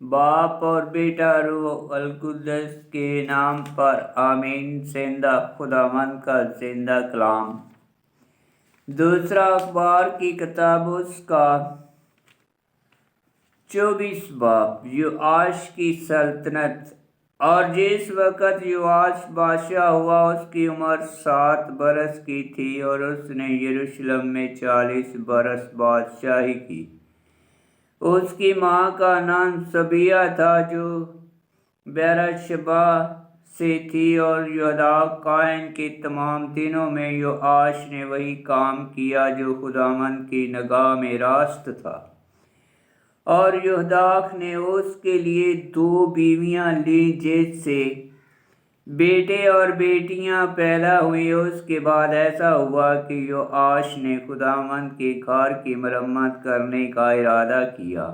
बाप और बेटा रूह अलकुद्दस के नाम पर आमीन। जिंदा खुदावंद का जिंदा कलाम। दूसरा अखबार की किताब उसका 24 बाब। योआश की सल्तनत। और जिस वक़्त योआश बादशाह हुआ उसकी उम्र 7 बरस की थी और उसने यरूशलेम में 40 बरस बादशाही की। उसकी माँ का नाम सबिया था जो बेरशबा से थी। और यहूदा कायन के तमाम दिनों में योआश ने वही काम किया जो खुदावंद की निगाह में रास्त था। और यहूदा ने उसके लिए 2 बीवियाँ ली जिससे बेटे और बेटियां पैदा हुई। उसके बाद ऐसा हुआ कि योआश ने खुदावंद के घर की मरम्मत करने का इरादा किया।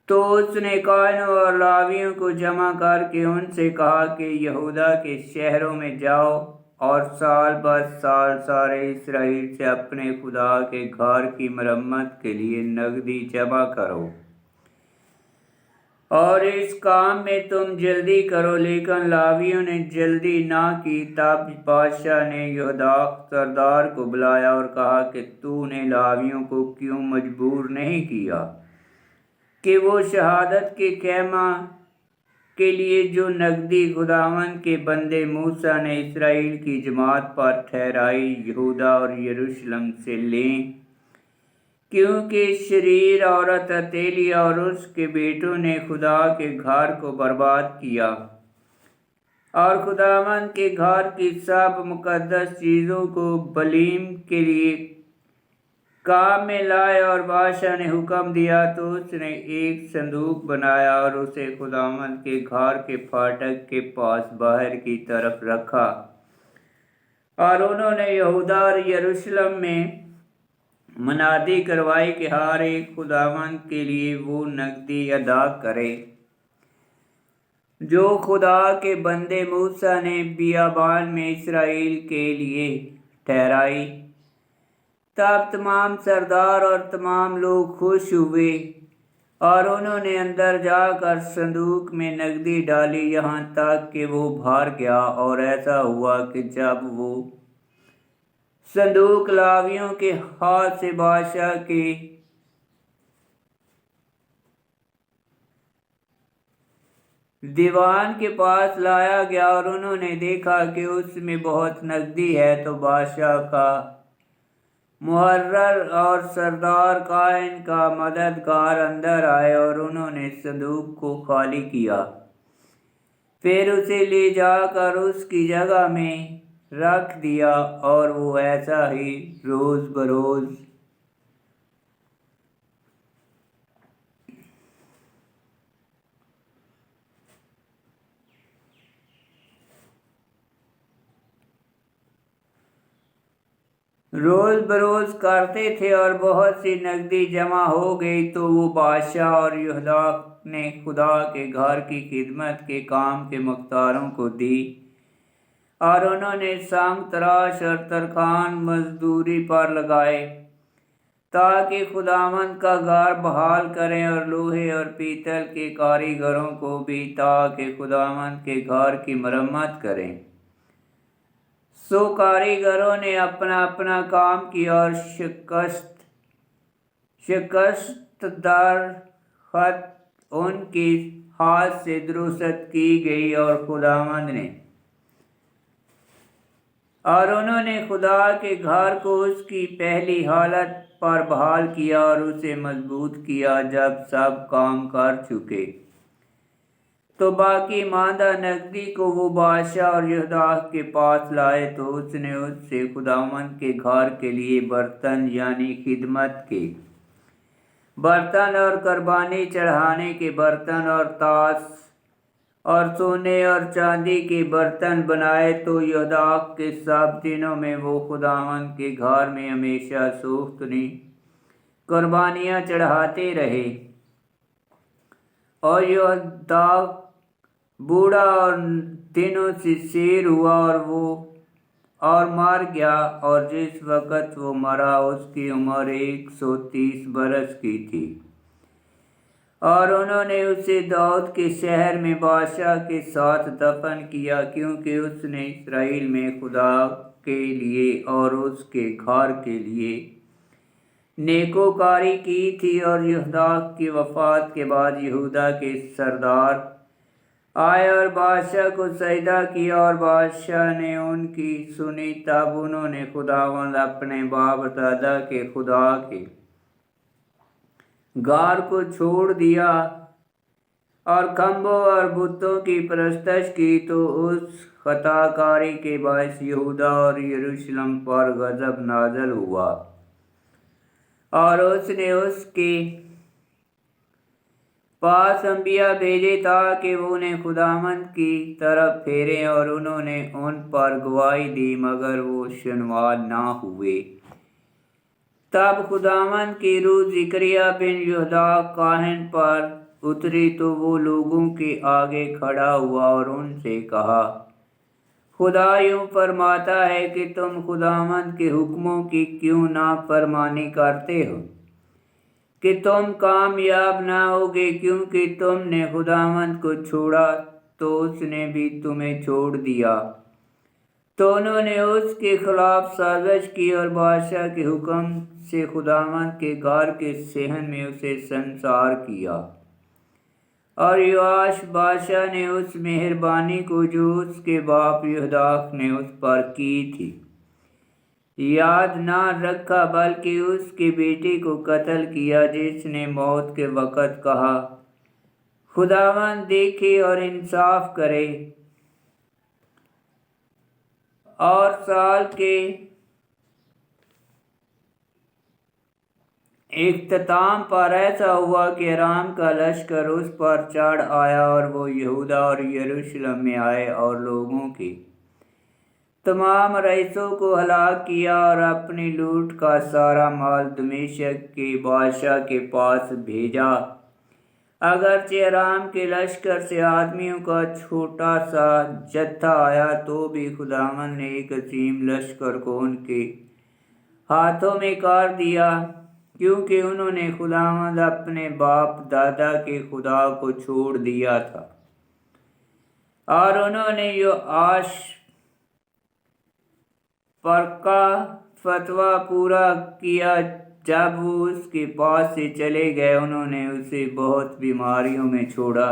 तो उसने कायनों और लावियों को जमा करके उनसे कहा कि यहूदा के शहरों में जाओ और साल बर साल सारे इसराइल से अपने खुदा के घर की मरम्मत के लिए नगदी जमा करो और इस काम में तुम जल्दी करो। लेकिन लावियों ने जल्दी ना की। तब बादशाह ने यहूदा सरदार को बुलाया और कहा कि तूने लावियों को क्यों मजबूर नहीं किया कि वो शहादत के खेमा के लिए जो नगदी खुदावंद के बंदे मूसा ने इसराइल की जमात पर ठहराई यहूदा और यरूशलेम से लें, क्योंकि शरीर औरत अतेलिया और उसके बेटों ने खुदा के घर को बर्बाद किया और खुदावंद के घर की सब मुकद्दस चीज़ों को बलीम के लिए काम में लाए। और बादशाह ने हुक्म दिया तो उसने एक संदूक बनाया और उसे खुदावंद के घर के फाटक के पास बाहर की तरफ रखा। और उन्होंने यहूदा और यरूशलेम में मनादी करवाई कि हर एक खुदावंद के लिए वो नगदी अदा करे जो खुदा के बंदे मूसा ने बियाबान में इसराइल के लिए ठहराई। तब तमाम सरदार और तमाम लोग खुश हुए और उन्होंने अंदर जाकर संदूक में नगदी डाली यहाँ तक कि वो भर गया। और ऐसा हुआ कि जब वो संदूक लावियों के हाथ से बादशाह के दीवान के पास लाया गया और उन्होंने देखा कि उसमें बहुत नगदी है, तो बादशाह का मुहर्रर और सरदार कायन का मददगार अंदर आए और उन्होंने संदूक को खाली किया। फिर उसे ले जाकर उसकी जगह में रख दिया और वो ऐसा ही रोज़ बरोज़ करते थे। और बहुत सी नगदी जमा हो गई तो वो बादशाह और यहूदा ने खुदा के घर की खिदमत के काम के मुख्तारों को दी। और उन्होंने संग तराश और तरखान मजदूरी पर लगाए ताकि खुदावंद का घर बहाल करें और लोहे और पीतल के कारीगरों को भी ताकि खुदावंद के घर की मरम्मत करें। सो कारीगरों ने अपना अपना काम किया और शिकस्तदार खत उनके हाथ से दुरुस्त की गई। और उन्होंने खुदा के घर को उसकी पहली हालत पर बहाल किया और उसे मजबूत किया। जब सब काम कर चुके तो बाकी मांदा नगदी को वो बादशाह और यहूदा के पास लाए। तो उसने उससे खुदावंद के घर के लिए बर्तन यानी खिदमत के बर्तन और कुर्बानी चढ़ाने के बर्तन और तास और सोने और चांदी के बर्तन बनाए। तो यहूदा के सब दिनों में वो खुदावंद के घर में हमेशा सूख्तनी कुर्बानियाँ चढ़ाते रहे। और यहूदा बूढ़ा और दिनों से शेर हुआ और मर गया। और जिस वक़्त वो मरा उसकी उम्र 130 बरस की थी। اور انہوں نے اسے داؤد کے شہر میں بادشاہ کے ساتھ دفن کیا، کیونکہ اس نے اسرائیل میں خدا کے لیے اور اس کے گھر کے لیے نیکوکاری کی تھی۔ اور یہودا کی وفات کے بعد یہودا کے سردار آئے اور بادشاہ کو سجدہ کیا، اور بادشاہ نے ان کی سنی۔ تب انہوں نے خداوند اپنے باپ دادا کے خدا کے گھر کو چھوڑ دیا اور کھمبوں اور بتوں کی پرستش کی، تو اس خطا کاری کے باعث یہودا اور یروشلم پر غضب نازل ہوا، اور اس نے اس کے پاس انبیاء بھیجے تاکہ وہ انہیں خداوند کی طرف پھیریں، اور انہوں نے ان پر گواہی دی، مگر وہ سنوا نہ ہوئے۔ تب خداوند کی روح زکریا بن یہودا کاہن پر اتری، تو وہ لوگوں کے آگے کھڑا ہوا اور ان سے کہا، خدا یوں فرماتا ہے کہ تم خداوند کے حکموں کی کیوں نافرمانی کرتے ہو کہ تم کامیاب نہ ہوگے، کیونکہ تم نے خداوند کو چھوڑا تو اس نے بھی تمہیں چھوڑ دیا۔ تو انہوں نے اس کے خلاف سازش کی اور بادشاہ کے حکم سے خداوند کے گھر کے صحن میں اسے سنسار کیا۔ اور یواش بادشاہ نے اس مہربانی کو جو اس کے باپ یہودا نے اس پر کی تھی یاد نہ رکھا، بلکہ اس کی بیٹی کو قتل کیا، جس نے موت کے وقت کہا، خداوند دیکھے اور انصاف کرے۔ اور سال کے اختتام پر ایسا ہوا کہ ارام کا لشکر اس پر چڑھ آیا، اور وہ یہودا اور یروشلم میں آئے اور لوگوں کے تمام رئیسوں کو ہلاک کیا، اور اپنی لوٹ کا سارا مال دمشق کے بادشاہ کے پاس بھیجا۔ اگرچہ ارام کے لشکر سے آدمیوں کا چھوٹا سا جتھا آیا، تو بھی خداوند نے ایک عظیم لشکر کو ان کے ہاتھوں میں کر دیا، کیونکہ انہوں نے خداوند اپنے باپ دادا کے خدا کو چھوڑ دیا تھا۔ اور انہوں نے یوآش پر کا فتویٰ پورا کیا۔ جب وہ اس کے پاس سے چلے گئے، انہوں نے اسے بہت بیماریوں میں چھوڑا،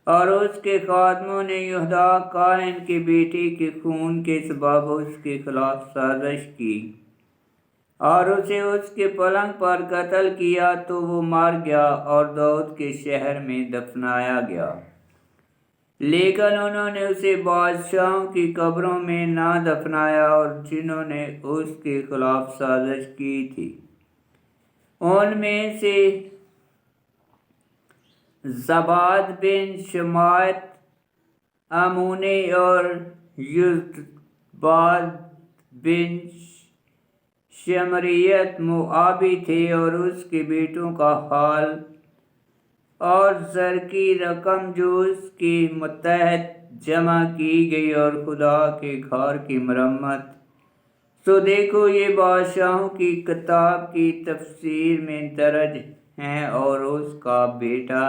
اور اس کے خادموں نے یہودا کاہن کی بیٹی کے خون کے سبب اس کے خلاف سازش کی اور اسے اس کے پلنگ پر قتل کیا، تو وہ مر گیا اور داؤد کے شہر میں دفنایا گیا۔ لیکن انہوں نے اسے بادشاہوں کی قبروں میں نہ دفنایا، اور جنہوں نے اس کے خلاف سازش کی تھی ان میں سے زباد بن شمعت امونی اور یوزباد بن شمریت موآبی تھے، اور اس کے بیٹوں کا حال اور زر کی رقم جو اس کے متحد جمع کی گئی، اور خدا کے گھر کی مرمت۔ سو دیکھو، یہ بادشاہوں کی کتاب کی تفسیر میں درج ہیں، اور اس کا بیٹا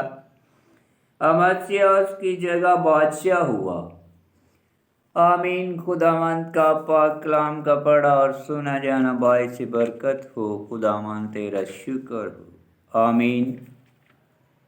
امسیہ اس کی جگہ بادشاہ ہوا۔ آمین۔ خداوند کا پاک کلام کا پڑھا اور سنا جانا باعث برکت ہو۔ خداوند تیرا شکر ہو۔ آمین۔